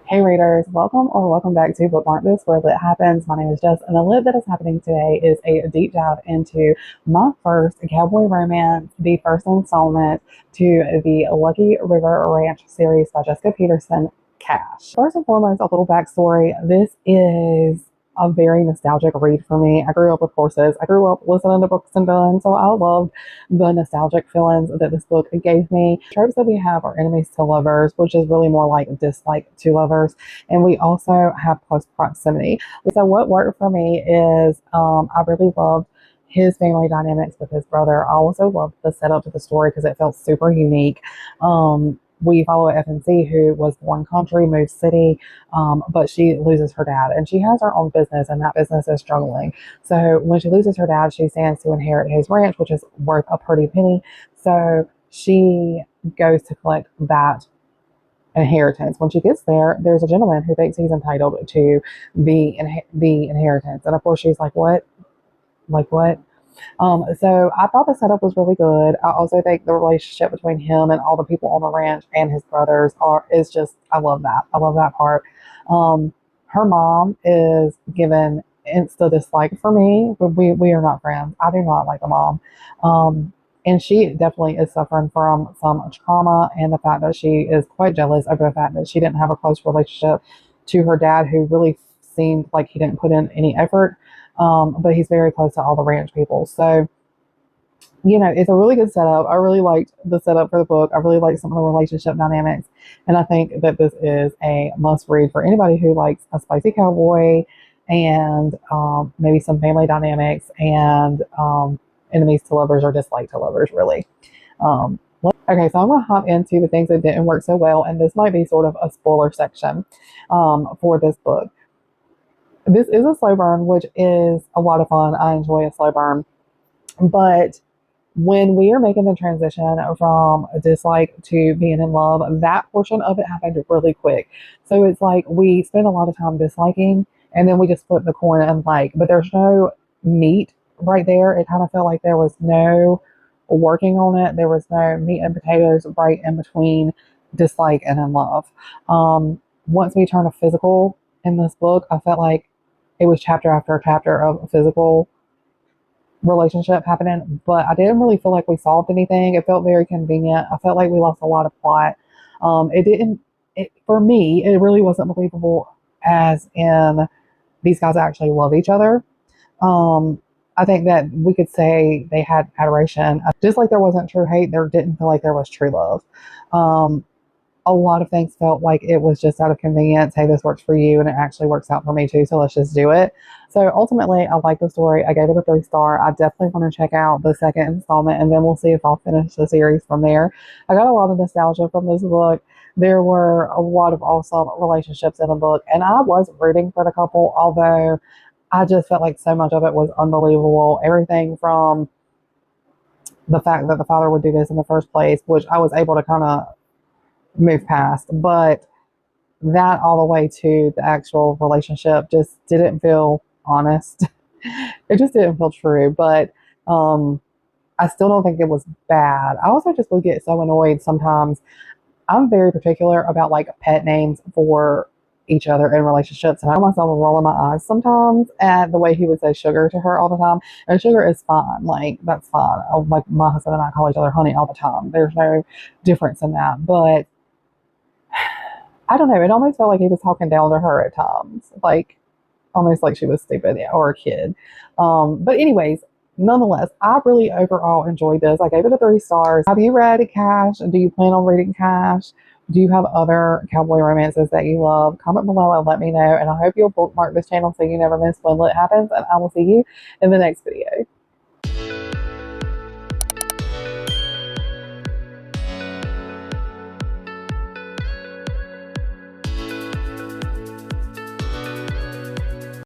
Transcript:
Hey readers, welcome or welcome back to Bookmark This, where lit happens. My name is Jess, and the lit that is happening today is a deep dive into my first cowboy romance, the first installment to the Lucky River Ranch series by Jessica Peterson, Cash. First and foremost, a little backstory. This is a very nostalgic read for me. I grew up with horses. I grew up listening to Books and Done, so I loved the nostalgic feelings that this book gave me. Tropes that we have are enemies to lovers, which is really more like dislike to lovers, and we also have close proximity. So what worked for me is I really loved his family dynamics with his brother. I also loved the setup to the story because it felt super unique. We follow a FNC who was born country, moved city, but she loses her dad, and she has her own business, and that business is struggling. So when she loses her dad, she stands to inherit his ranch, which is worth a pretty penny. So she goes to collect that inheritance. When she gets there, there's a gentleman who thinks he's entitled to the inheritance, and of course she's like, "What? Like what?" So I thought the setup was really good. I also think the relationship between him and all the people on the ranch and his brothers is just, I love that. I love that part. Her mom is given insta dislike for me, but we are not friends. I do not like the mom. And she definitely is suffering from some trauma, and the fact that she is quite jealous over the fact that she didn't have a close relationship to her dad, who really seemed like he didn't put in any effort. But he's very close to all the ranch people. So, it's a really good setup. I really liked the setup for the book. I really liked some of the relationship dynamics. And I think that this is a must read for anybody who likes a spicy cowboy and maybe some family dynamics and enemies to lovers or dislike to lovers, really. Okay, so I'm going to hop into the things that didn't work so well. And this might be sort of a spoiler section for this book. This is a slow burn, which is a lot of fun. I enjoy a slow burn. But when we are making the transition from dislike to being in love, that portion of it happened really quick. So it's like we spend a lot of time disliking, and then we just flip the coin and like, but there's no meat right there. It kind of felt like there was no working on it. There was no meat and potatoes right in between dislike and in love. Once we turn to physical in this book, I felt like it was chapter after chapter of a physical relationship happening, but I didn't really feel like we solved anything. It felt very convenient. I felt like we lost a lot of plot. For me, it really wasn't believable, as in these guys actually love each other. I think that we could say they had adoration. Just like there wasn't true hate, there didn't feel like there was true love. A lot of things felt like it was just out of convenience. Hey, this works for you, and it actually works out for me too, so let's just do it. So ultimately, I like the story. I gave it a 3-star. I definitely want to check out the second installment, and then we'll see if I'll finish the series from there. I got a lot of nostalgia from this book. There were a lot of awesome relationships in the book, and I was rooting for the couple, although I just felt like so much of it was unbelievable. Everything from the fact that the father would do this in the first place, which I was able to kind of move past, but that all the way to the actual relationship just didn't feel honest. It just didn't feel true, but I still don't think it was bad. I also just would get so annoyed sometimes. I'm very particular about like pet names for each other in relationships, and I find myself rolling my eyes sometimes at the way he would say sugar to her all the time. And sugar is fine, like that's fine. Like my husband and I call each other honey all the time. There's no difference in that, but I don't know. It almost felt like he was talking down to her at times, like almost like she was stupid or a kid. But anyways, nonetheless, I really overall enjoyed this. I gave it a 3 stars. Have you read Cash? Do you plan on reading Cash? Do you have other cowboy romances that you love? Comment below and let me know. And I hope you'll bookmark this channel so you never miss when lit happens. And I will see you in the next video.